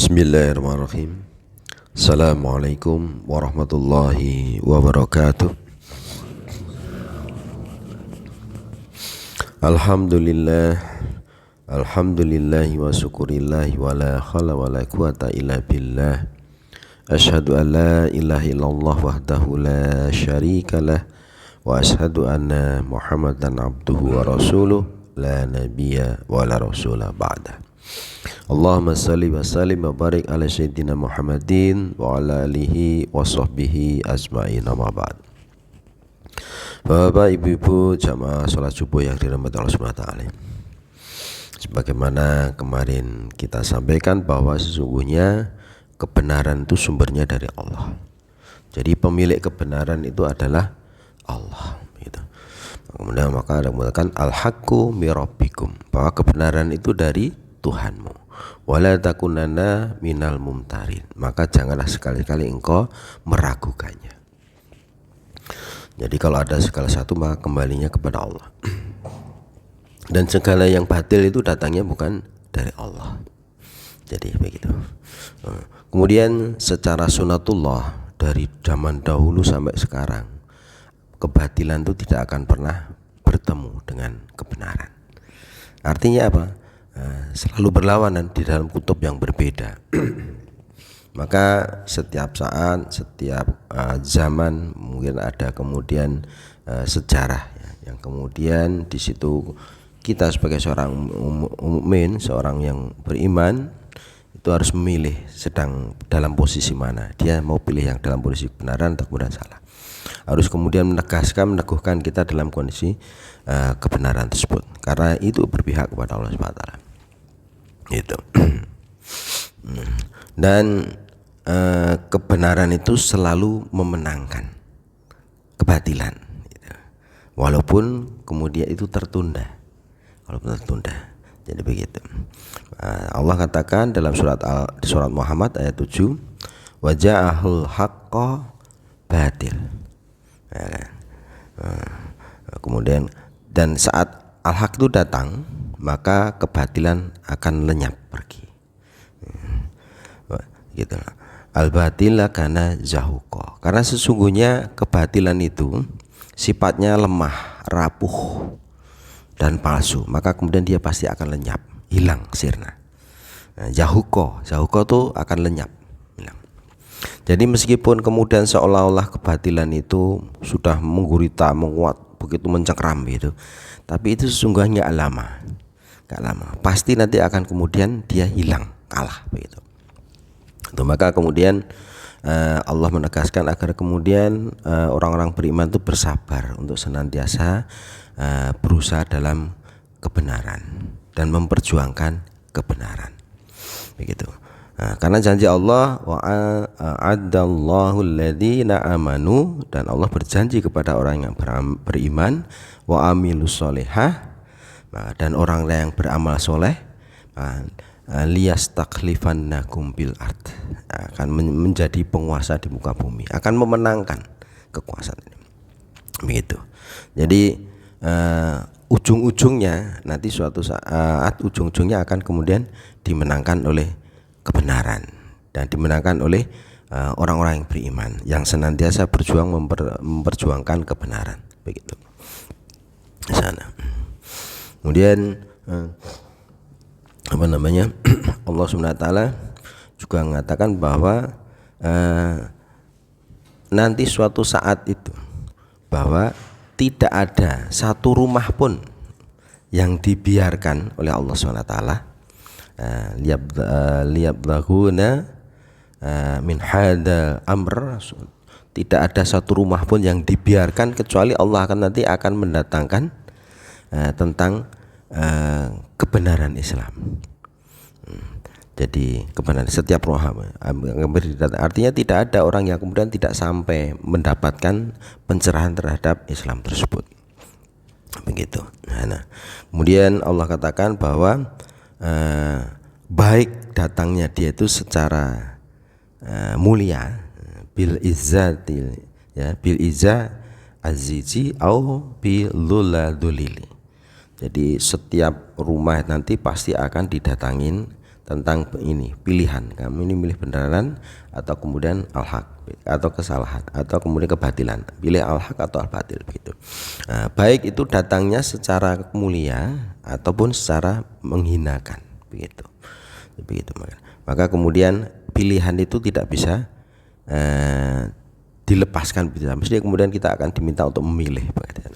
Bismillahirrahmanirrahim. Assalamualaikum warahmatullahi wabarakatuh. Alhamdulillah, alhamdulillahi wa syukurillahi wa la khala wa la quwata illa billah. Ashhadu an la ilaha illallah wahdahu la syarika lah, wa ashhadu anna Muhammadan abduhu wa rasuluh, la nabiyya wa la rasula ba'dah. Allahumma salli wa sallim wa barik ala sayyidina Muhammadin wa ala alihi wa sahbihi ajma'in, amma ba'd. Bapak, ibu-ibu, jamaah salat subuh yang dirahmati Allah Subhanahu wa taala. Sebagaimana kemarin kita sampaikan bahwa sesungguhnya kebenaran itu sumbernya dari Allah. Jadi pemilik kebenaran itu adalah Allah, gitu. Kemudian maka ada mengatakan al-haqqu mirabbikum, bahwa kebenaran itu dari Tuhanmu. Wala takunanna minal mumtarin, maka janganlah sekali-kali engkau meragukannya. Jadi kalau ada segala satu maka kembalinya kepada Allah. Dan segala yang batil itu datangnya bukan dari Allah. Jadi begitu. Kemudian secara sunatullah dari zaman dahulu sampai sekarang, kebatilan itu tidak akan pernah bertemu dengan kebenaran. Artinya apa? Selalu berlawanan di dalam kutub yang berbeda. Maka setiap saat, setiap zaman mungkin ada kemudian sejarah ya, yang kemudian di situ kita sebagai seorang mukmin, seorang yang beriman itu harus memilih sedang dalam posisi mana. Dia mau pilih yang dalam posisi kebenaran atau kemudian salah. Harus kemudian meneguhkan kita dalam kondisi kebenaran tersebut, karena itu berpihak kepada Allah Subhanahu wa taala. Itu. Dan kebenaran itu selalu memenangkan kebatilan, gitu. Walaupun kemudian itu tertunda, jadi begitu. Allah katakan dalam surat Muhammad ayat 7, waja'ahul haqqa batil, ya kan? Kemudian dan saat al-haq itu datang, maka kebatilan akan lenyap pergi, gitu. Al-batila kana zahuqa, karena sesungguhnya kebatilan itu sifatnya lemah, rapuh dan palsu, maka kemudian dia pasti akan lenyap, hilang, sirna. Zahuqa itu akan lenyap, hilang. Jadi meskipun kemudian seolah-olah kebatilan itu sudah menggurita, menguat, begitu mencengkram gitu, tapi itu sesungguhnya gak lama, pasti nanti akan kemudian dia hilang, kalah, begitu. Maka kemudian Allah menegaskan agar kemudian orang-orang beriman itu bersabar untuk senantiasa berusaha dalam kebenaran dan memperjuangkan kebenaran, begitu. Karena janji Allah, wa'adallahu alladhina amanu, dan Allah berjanji kepada orang yang beriman, wa amilus solehah, dan orang yang beramal soleh, liyastakhlifannakum bil ard, akan menjadi penguasa di muka bumi, akan memenangkan kekuasaan ini, begitu. Jadi ujung-ujungnya nanti suatu saat ujung-ujungnya akan kemudian dimenangkan oleh kebenaran dan dimenangkan oleh orang-orang yang beriman yang senantiasa berjuang memperjuangkan kebenaran, begitu. Di sana. Kemudian Allah Subhanahu wa taala juga mengatakan bahwa nanti suatu saat itu bahwa tidak ada satu rumah pun yang dibiarkan oleh Allah Subhanahu wa taala liyablaghuna min hada amr, tidak ada satu rumah pun yang dibiarkan kecuali Allah nanti akan mendatangkan tentang kebenaran Islam. Jadi kebenaran setiap rumah, artinya tidak ada orang yang kemudian tidak sampai mendapatkan pencerahan terhadap Islam tersebut, begitu. Nah, kemudian Allah katakan bahwa baik datangnya dia itu secara mulia, bil izzatil, ya, bil izza azizi au bil luladulili. Jadi setiap rumah nanti pasti akan didatangin tentang ini pilihan, kamu ini milih benaran atau kemudian al-haq atau kesalahan atau kemudian kebatilan, pilih al-haq atau al-batil begitu. Nah, baik itu datangnya secara mulia ataupun secara menghinakan begitu. Maka kemudian pilihan itu tidak bisa dilepaskan begitu. Mesti kemudian kita akan diminta untuk memilih begitu.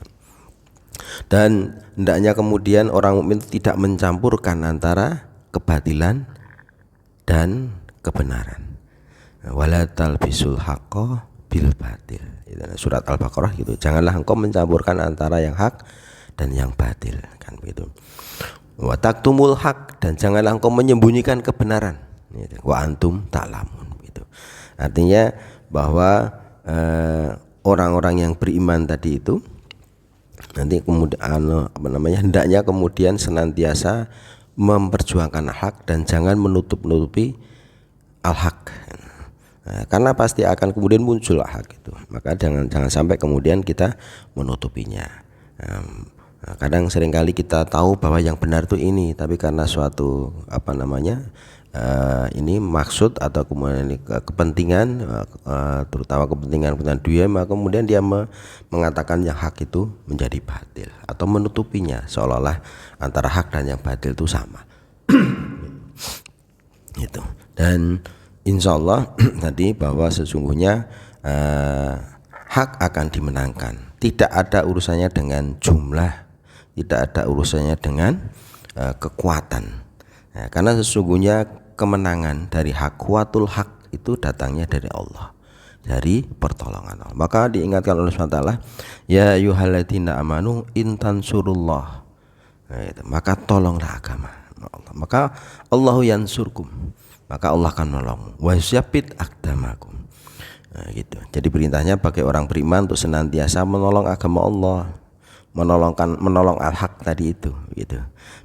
Dan hendaknya kemudian orang mukmin tidak mencampurkan antara kebatilan dan kebenaran. Wala talbisul haqqo bil batil. Surat Al-Baqarah gitu. Janganlah engkau mencampurkan antara yang hak dan yang batil, kan begitu. Wa taktumul haq, dan janganlah engkau menyembunyikan kebenaran. Wa antum ta'lamun gitu. Artinya bahwa orang-orang yang beriman tadi itu nanti kemudian hendaknya kemudian senantiasa memperjuangkan hak dan jangan menutup-nutupi al-haq. Nah, karena pasti akan kemudian muncul hak itu. Maka jangan sampai kemudian kita menutupinya. Kadang seringkali kita tahu bahwa yang benar itu ini, tapi karena suatu ini maksud atau kemudian kepentingan, terutama kepentingan dunia, maka kemudian dia mengatakan yang hak itu menjadi batil atau menutupinya seolah-olah antara hak dan yang batil itu sama. Gitu. Dan insya Allah tadi bahwa sesungguhnya hak akan dimenangkan. Tidak ada urusannya dengan jumlah, tidak ada urusannya dengan kekuatan. Nah, karena sesungguhnya kemenangan dari hak, kuatul hak itu datangnya dari Allah, dari pertolongan Allah. Maka diingatkan oleh SWT, ya ayyuhalladzina amanu intansurullah, maka tolonglah agama Allah, maka Allahu yansurkum, maka Allah akan menolongmu, wa yusabbit aqdamakum. Nah, gitu. Jadi perintahnya bagi orang beriman untuk senantiasa menolong agama Allah, menolong al-haq tadi itu gitu.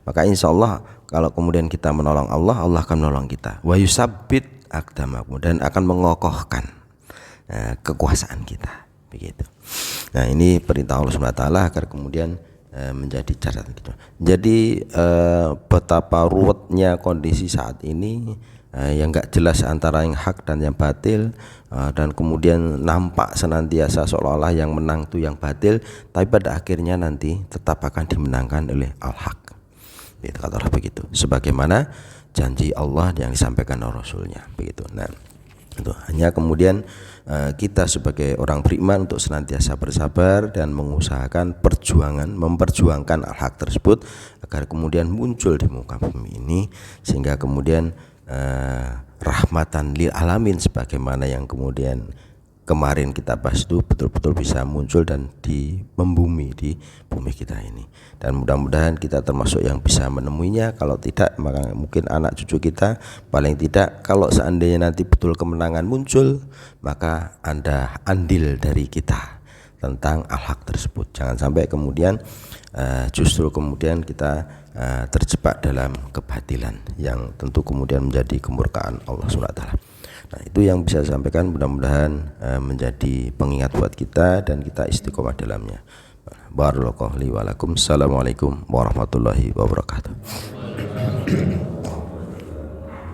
Maka insya Allah kalau kemudian kita menolong Allah, Allah akan menolong kita. Wa yusabbit aqdamakum, dan akan mengokohkan kekuasaan kita begitu. Nah, ini perintah Allah Subhanahu wa taala agar kemudian menjadi catatan gitu. Jadi betapa ruwetnya kondisi saat ini, yang enggak jelas antara yang hak dan yang batil, dan kemudian nampak senantiasa seolah-olah yang menang itu yang batil, tapi pada akhirnya nanti tetap akan dimenangkan oleh al-haq. Itu kata Allah begitu. Sebagaimana janji Allah yang disampaikan oleh Rasulnya begitu. Nah, itu hanya kemudian kita sebagai orang beriman untuk senantiasa bersabar dan mengusahakan memperjuangkan al-haq tersebut agar kemudian muncul di muka bumi ini, sehingga kemudian rahmatan lil alamin sebagaimana yang kemudian kemarin kita bahas itu betul-betul bisa muncul dan membumi di bumi kita ini. Dan mudah-mudahan kita termasuk yang bisa menemuinya. Kalau tidak, maka mungkin anak cucu kita, paling tidak kalau seandainya nanti betul kemenangan muncul, maka Anda andil dari kita tentang al-haq tersebut. Jangan sampai kemudian justru kemudian kita terjebak dalam kebatilan yang tentu kemudian menjadi kemurkaan Allah SWT. Nah, itu yang bisa saya sampaikan, mudah-mudahan menjadi pengingat buat kita dan kita istiqomah dalamnya. Barakallahu li wa lakum. Assalamualaikum warahmatullahi wabarakatuh.